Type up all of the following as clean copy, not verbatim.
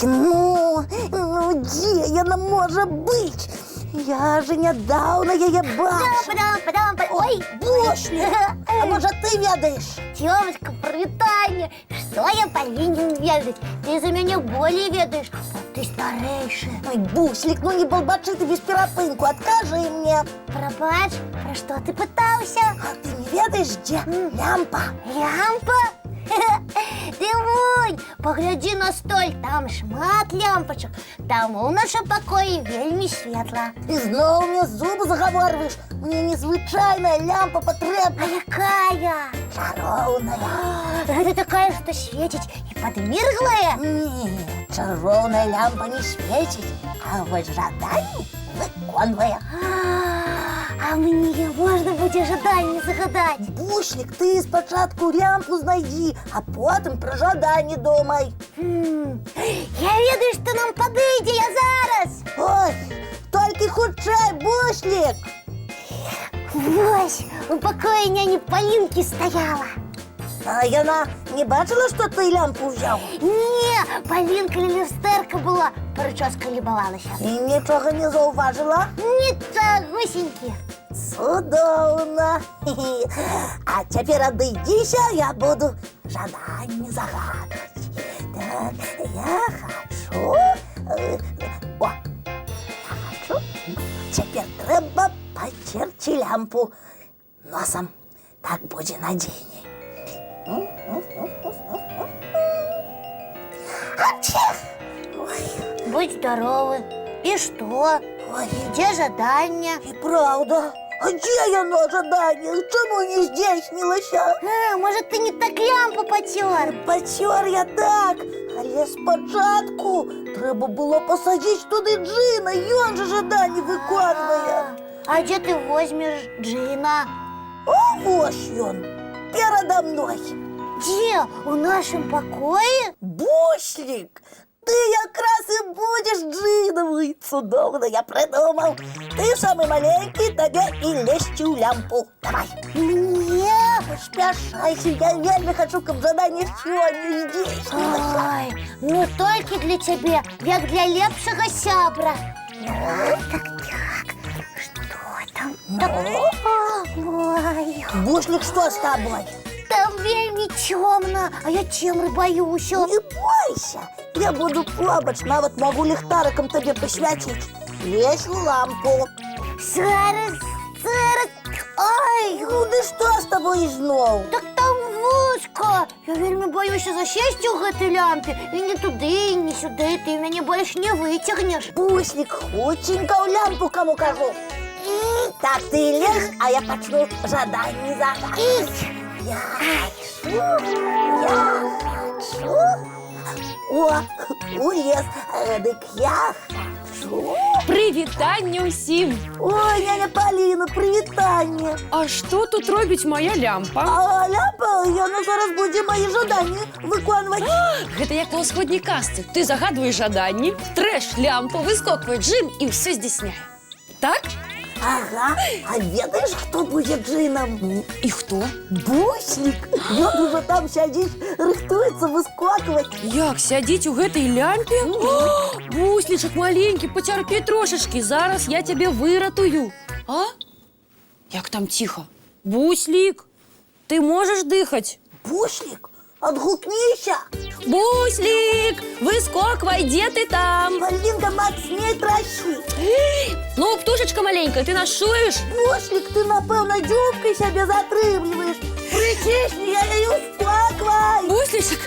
Ну, де яна може бути? Я же недавно її бачив. Ой, Бушлік, а може ти ведаєш? Тёмочка, привітання. Що я повинен ведать? Ти за мене более ведаєш. Ти старейший. Ой, Бушлік, ну не балбачи ти без перепинку, откажи мені. Пробач, про що ти питався? А ти не ведаєш, де лямпа? Лямпа? Дивунь, погляди на столь, там шмат лямпочок. Там у нашому покої вельми світло. Ти знову мені зуби заговорюєш. Мені незвичайна лямпа потрібна. А якая? Чаровная. Это такая, что светит и подмирглая? Нет, чаровная лямпа не светит, а вот жадание виконує. А мне можно будет ожидание загадать? Бушлік, ти спочатку лямпу знайди, а потім про жадання думай. Я ведаю, что нам подойдет, я зараз. Ой, тільки худшай, Бушлік. Ось, у покої няні Полинки стояла. А яна не бачила, що ти лямпу взяв? Не, Полинка лілістерка була, прическа любовалася. І нічого не зауважила? Нічогосеньки. Судовно. А тепер одійдися, я буду жадання загадувати. Так, я хочу... О, я хочу... Тепер треба потерти лямпу носом. Так буде надійней. Ачих! Ой, Будь здоровы. И что? ой, Где задание? і правда. А де яно жадання? Чому не здійснилося? Может, ты не так лямпу потер? Потер я так, але спочатку треба було посадити туди джина, і він же жадання виконує. А где ты возьмешь джина? О, ось він, передо мною. Где? У нашем покое? Бушлік, ти якраз і будеш джиновий. Чудовно, я придумав. Ти самий маленький, тобі і лезь у лямпу. Давай. Мне? Поспішайся, я вельми хочу, щоб задання сьогодні здійснилося. Ой, ну только для тебя, як для лепшего сябра. Так, что там? Ой, Бушлік, що з тобою? там вельми темно, а я темры боюсь. Не бойся, я буду побач, навіть можу ліхтариком тобі посвятити. Лезь у лампу. Зараз. Ой, Ну, да що з тобою знов? так там вузко. Я вельми боюся засісти у гэтай лямпе. І не туди, і не сюди, ти мене більше не витягнеш. Буслик, худенько в лямпу, кому кажу. Так, ти лезь, а я почну жадання загадувати. Я хочу. О, улез. Так я хочу. Привітання усім! Ой, няня Поліна, привітання. А що тут робить моя лямпа? А лямпа, яна зараз буде мої жадання виконувати. Гэта як у ўсходняй казцы. Ты загадваеш жаданні, трэш лямпу, выскоквае джин і ўсё здзяйсняе. Так? Ага, а ведаешь, кто будет джином? І хто? Буслик. Он уже там сядет, рыхтуется выскакивать. Як сядзіць у гэтай лямпе? О, буслічак маленькі, пацярпі трошачкі, зараз я цябе выратую. А? Як там ціха? Буслік, ты можаш дыхаць? Буслик, отгукнися. Буслік, выскоквай, дзе ты там? Полинка, Макс, не тращи. Ну, птушечка маленькая, ты нас чуеш? Буслик, ты, напевно, дюбкой себе затрымливаешь. Притисни, я ее успокой. Буслічак,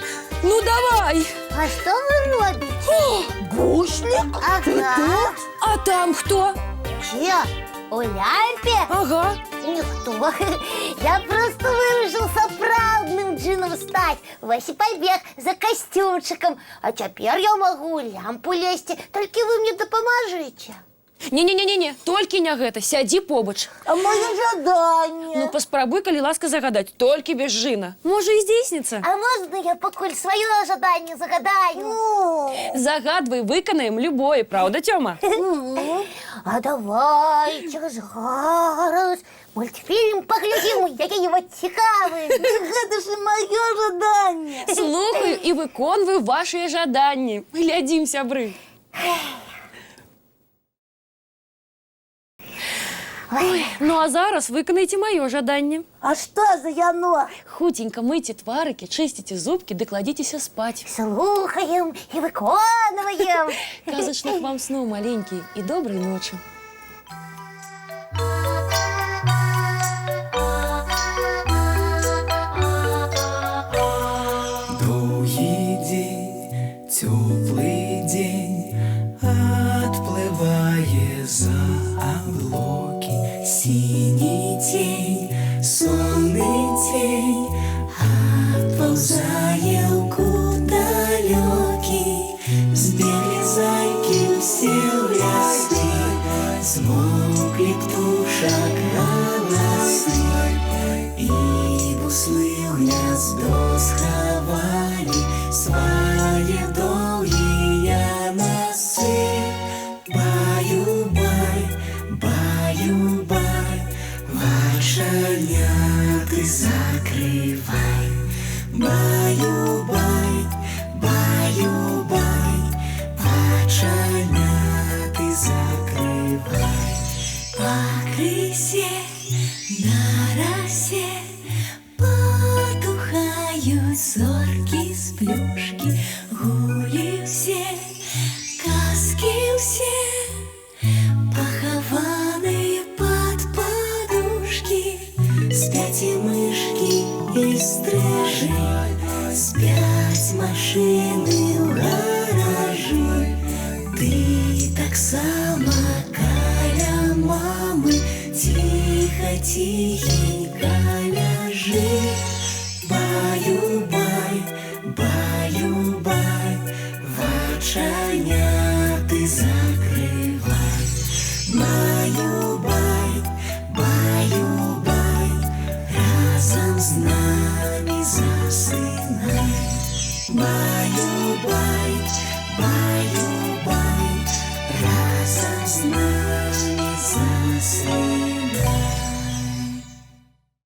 ну давай. А що ви робите? Буслик, ты Ага. тут? А там хто? Че? У лямпе? Ага. Никто. Я просто вирішив справжнім джином стать. Вась і побіг за костюмчиком. А тепер я можу у лямпу лезти. Тільки ви мені допоможете. Не-не-не-не, толькі не гэта, сядзі побач. А мое задание? Ну, паспрабуй, калі ласка, загадаць, толькі без жына. Можа, і здзейсніцца. А можна я покуль свое ожидание загадаю? Ну, Загадвай, выканаем любое, правда, Тёма? А давайте зараз мультфільм поглядимо, який його цікавий. Гэта ж і маё жаданне. Слухаю і виконую ваші жаданні. Глядім, сябры. Ой, ну а зараз виконайте моє жаданне. А што за яно? Хутенько мийте тварики, чистите зубки, да кладитеся спать. Слухаем и выконываем. Казочных вам снов, маленькие, и доброй ночи. Довгий день, теплый день, отплывая за облаки. Синий тень, сонный тень, отползая в кут далекий. Сбегли зайки все в лесы, смолкли птушек голосы, и буслы в гнездо сховали свои долгие носы. Баю-бай, баю-бай, вошаняты закрывай. Баю-бай, баю-бай, вошаняты закрывай. По крысе на росе потухают зорки с плюшки. Гули все, казки все, похованные под подушки. Спят и мышки, и стрижи, спят машины в гаражи. Ты так само каля мамы, тихо-тихенько ляжи. Баю-бай, баю-бай, вошаняты закрывай. Баю-бай, баю-бай, разом с нами засынай. Баю-бай, баю-бай, разом с нами.